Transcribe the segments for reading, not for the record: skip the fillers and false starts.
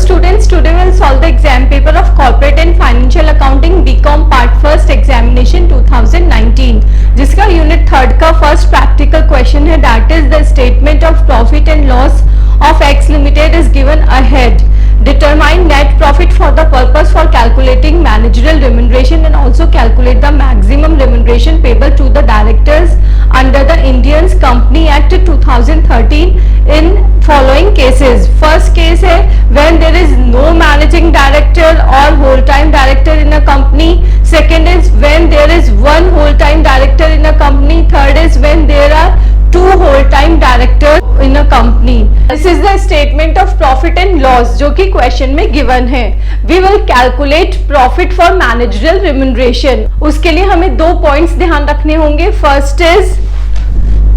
students, today we'll solve the exam paper of Corporate and Financial Accounting BCom Part First Examination 2019 जिसका unit third का first practical question है, that is the statement of profit and loss of X Limited is given ahead. Determine net profit for the purpose for calculating managerial remuneration and also calculate the maximum remuneration payable to the directors under the Indian Company Act 2013 in following cases. First case है when there is no managing director or whole-time director in a company. Second is when there is one whole-time director in a company. Third is when there are two whole-time directors in a company. This is the statement of profit and loss जो कि question में given है. We will calculate profit for managerial remuneration. उसके लिए हमें दो points ध्यान रखने होंगे. First is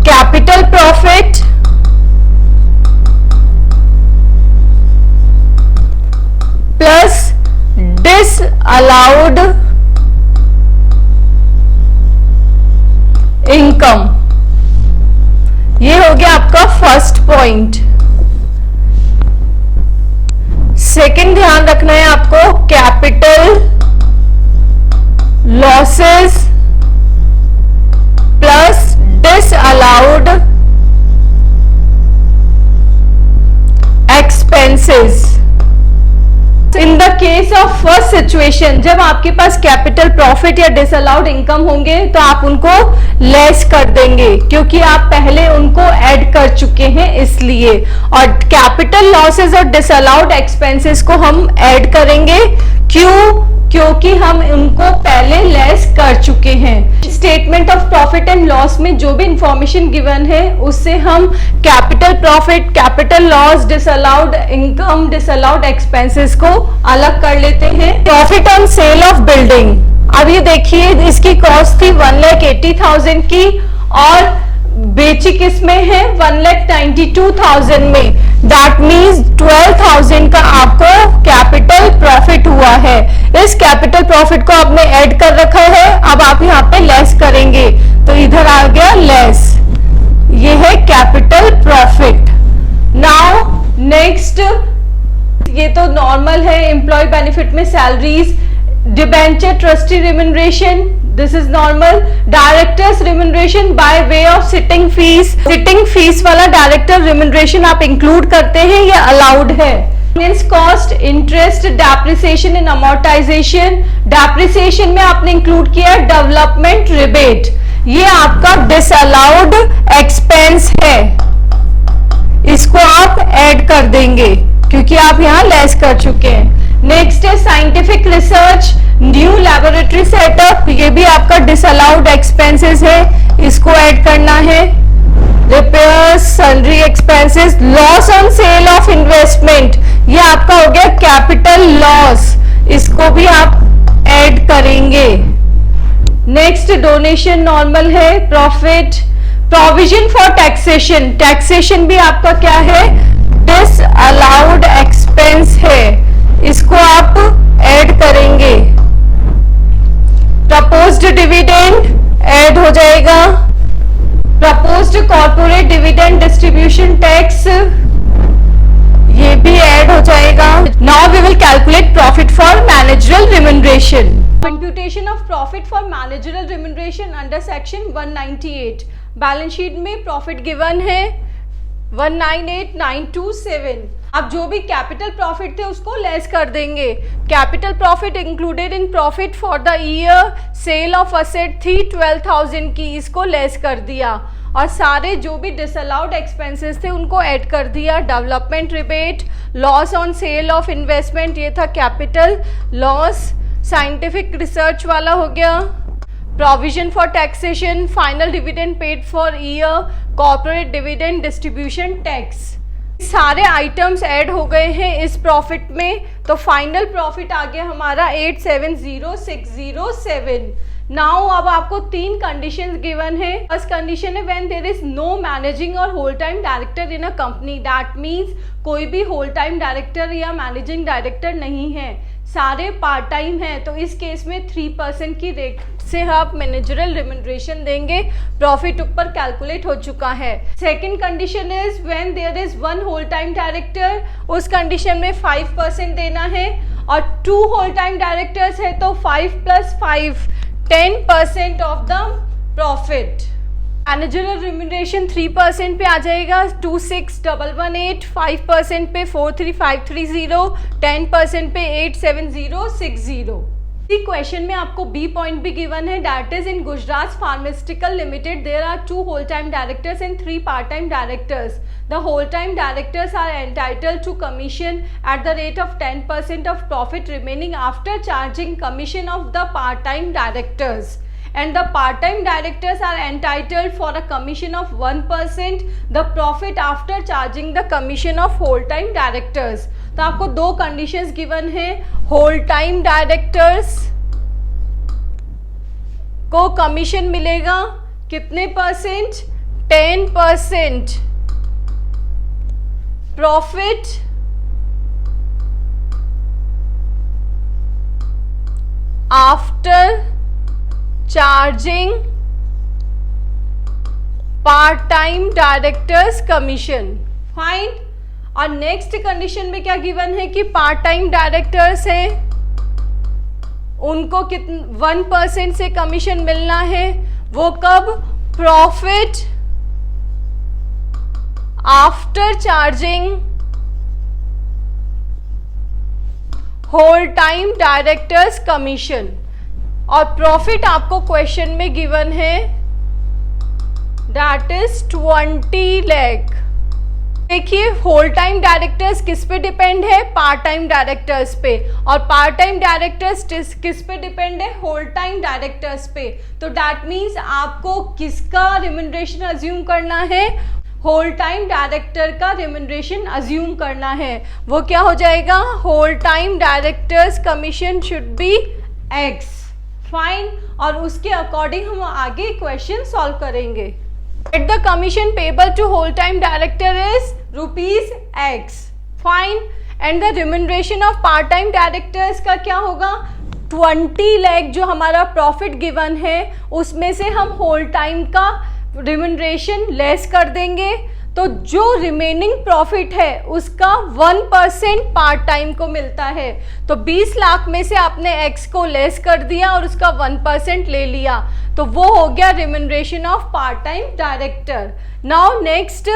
capital profit plus disallowed income. ये हो गया आपका फर्स्ट पॉइंट. सेकंड ध्यान रखना है आपको capital losses plus disallowed expenses. In the case of first situation जब आपके पास कैपिटल प्रॉफिट या डिसअलाउड इनकम होंगे तो आप उनको लेस कर देंगे क्योंकि आप पहले उनको ऐड कर चुके हैं इसलिए. और कैपिटल लॉसेस और डिसअलाउड एक्सपेंसेस को हम ऐड करेंगे क्योंकि हम उनको पहले लेस कर चुके हैं. Statement of profit and loss में जो भी इंफॉर्मेशन गिवन है उससे हम capital profit, capital loss, disallowed income, disallowed expenses को अलग कर लेते हैं. Profit on sale of building. अब ये देखिए इसकी कॉस्ट थी 1,80,000 की और बेची किस में है 1,92,000 में. दैट मीन्स 12,000 का आपको कैपिटल प्रॉफिट हुआ है. इस कैपिटल प्रॉफिट को आपने ऐड कर रखा है. अब आप यहाँ पे लेस करेंगे तो इधर आ गया लेस. ये है कैपिटल प्रॉफिट. नाउ नेक्स्ट, ये तो नॉर्मल है. एम्प्लॉय बेनिफिट में salaries, debenture trustee remuneration, this is normal. Directors remuneration by way of sitting fees. Sitting fees वाला डायरेक्टर रिम्यूनरेशन आप इंक्लूड करते हैं, ये अलाउड है. Cost, interest, depreciation and amortisation. Depreciation में आपने इंक्लूड किया डेवलपमेंट रिबेट. ये आपका डिसअलाउड एक्सपेंस है, इसको आप ऐड कर देंगे क्योंकि आप यहाँ लेस कर चुके हैं. नेक्स्ट है scientific research, new laboratory setup. ये भी आपका डिसअलाउड एक्सपेंसेस है, इसको ऐड करना है. Repairs, sundry expenses. Loss on sale of investment, ये आपका हो गया कैपिटल लॉस, इसको भी आप ऐड करेंगे. नेक्स्ट डोनेशन नॉर्मल है. Profit, provision for taxation. Taxation भी आपका क्या है डिसअलाउड एक्सपेंस है, इसको आप ऐड करेंगे. प्रपोज्ड डिविडेंड ऐड हो जाएगा. Proposed corporate dividend distribution tax, ये भी ऐड हो जाएगा. Now we will calculate profit for managerial remuneration. Computation of profit for managerial remuneration under section 198. Balance sheet में प्रॉफिट गिवन है 198,927. अब जो भी कैपिटल प्रॉफिट थे उसको लेस कर देंगे. Capital profit included in profit for the year, sale of asset थी 12,000 की, इसको लेस कर दिया. और सारे जो भी डिसअलाउड एक्सपेंसेस थे उनको ऐड कर दिया. Development rebate, loss on sale of investment, ये था कैपिटल लॉस. साइंटिफिक रिसर्च वाला हो गया. Provision for taxation, final dividend paid for year, corporate dividend distribution tax. सारे आइटम्स ऐड हो गए हैं इस प्रॉफिट में, तो फाइनल प्रॉफिट आ गया हमारा 870,607. नाउ अब आपको तीन कंडीशंस गिवन है. फर्स्ट कंडीशन है when there is no managing और whole time director in a company. That means कोई भी होल टाइम डायरेक्टर या मैनेजिंग डायरेक्टर नहीं है. सारे पार्ट टाइम हैं, तो इस केस में 3% की रेट से आप मैनेजरल रिम्यूनरेशन देंगे, प्रॉफिट ऊपर कैलकुलेट हो चुका है। Second condition is when there is 1 whole time director, उस कंडीशन में 5% देना है, और 2 होल टाइम डायरेक्टर्स है तो 5 + 5 10% of the profit. Managerial remuneration 3% पे आ जाएगा 26,118, 5% पे 43,530, 10% पे 87060। इसी क्वेश्चन में आपको बी पॉइंट भी गिवन है, that is in Gujarat pharmaceutical limited there are 2 whole time directors and 3 part time directors. The whole time directors are entitled to commission at the rate of 10% of profit remaining after charging commission of the part time directors, and the part time directors are entitled for a commission of 1% the profit after charging the commission of whole time directors। तो आपको 2 conditions given है, whole time directors को commission मिलेगा कितने percent, 10% profit after charging part time directors commission. Fine. और next condition में क्या given है कि पार्ट टाइम डायरेक्टर्स हैं, उनको 1% से कमीशन मिलना है, वो कब, profit after charging whole time directors commission. और प्रॉफिट आपको क्वेश्चन में गिवन है दैट इज 20 लाख। देखिए होल टाइम डायरेक्टर्स किस पे डिपेंड है, पार्ट टाइम डायरेक्टर्स पे, और पार्ट टाइम डायरेक्टर्स किस पे डिपेंड है, होल टाइम डायरेक्टर्स पे। तो दैट मीन्स आपको किसका रिम्यूनरेशन अज्यूम करना है, होल टाइम डायरेक्टर का रिम्यूनरेशन अज्यूम करना है। वो क्या हो जाएगा, whole time directors commission should be X. Fine. और उसके अकॉर्डिंग हम आगे क्वेश्चन सॉल्व करेंगे। At the commission payable to whole time director is ₹X। Fine. And the remuneration of part time directors का क्या होगा, 20 लाख जो हमारा प्रॉफिट गिवन है उसमें से हम होल टाइम का रिम्यूनरेशन लेस कर देंगे, तो जो रिमेनिंग प्रॉफिट है उसका 1% पार्ट टाइम को मिलता है। तो 20 लाख में से आपने एक्स को लेस कर दिया और उसका 1% ले लिया, तो वो हो गया remuneration of part time director. Now next,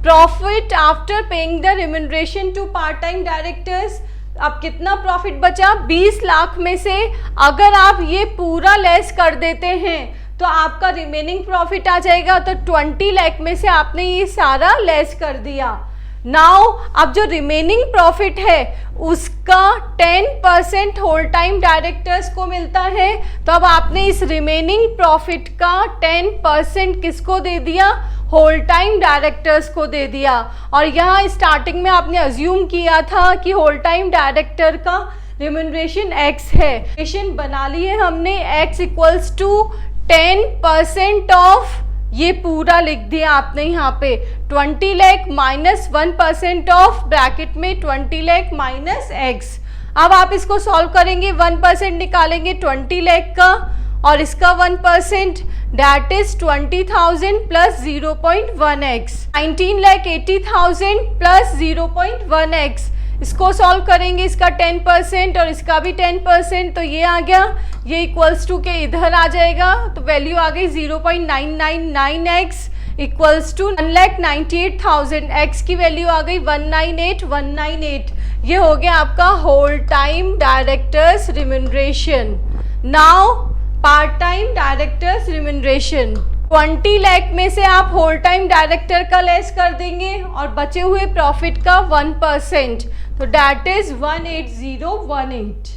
profit after paying the remuneration to part time directors. अब कितना प्रॉफिट बचा, 20 लाख में से अगर आप ये पूरा लेस कर देते हैं तो आपका रिमेनिंग प्रॉफिट आ जाएगा, तो 20 लाख में से आपने ये सारा लेस कर दिया। नाउ अब जो रिमेनिंग प्रॉफिट है उसका 10% होल टाइम डायरेक्टर्स को मिलता है, तो अब आपने इस रिमेनिंग प्रॉफिट का 10% किसको दे दिया, होल टाइम डायरेक्टर्स को दे दिया। और यहाँ स्टार्टिंग में आपने अज्यूम किया था कि होल टाइम डायरेक्टर का रिम्यूनरेशन एक्स है, रिम्यूनरेशन बना लिए हमने, x = 10% ऑफ, ये पूरा लिख दिया आपने यहाँ पे 20 लाख माइनस 1% ऑफ, ब्रैकेट में 20 लाख माइनस x। अब आप इसको सॉल्व करेंगे, 1% निकालेंगे 20 लाख का और इसका 1% that is 20,000 plus 0.1x, 19,80,000 plus 0.1x। इसको सॉल्व करेंगे, इसका 10% और इसका भी 10%, तो ये आ गया, ये इक्वल्स टू के इधर आ जाएगा, तो वैल्यू आ गई 0.999x इक्वल्स टू 1,98,000, x की वैल्यू आ गई 198,198। ये हो गया आपका whole time directors remuneration. Now part time directors remuneration, 20 lakh में से आप होल टाइम डायरेक्टर का लेस कर देंगे और बचे हुए प्रॉफिट का 1%, तो दैट इज 18018।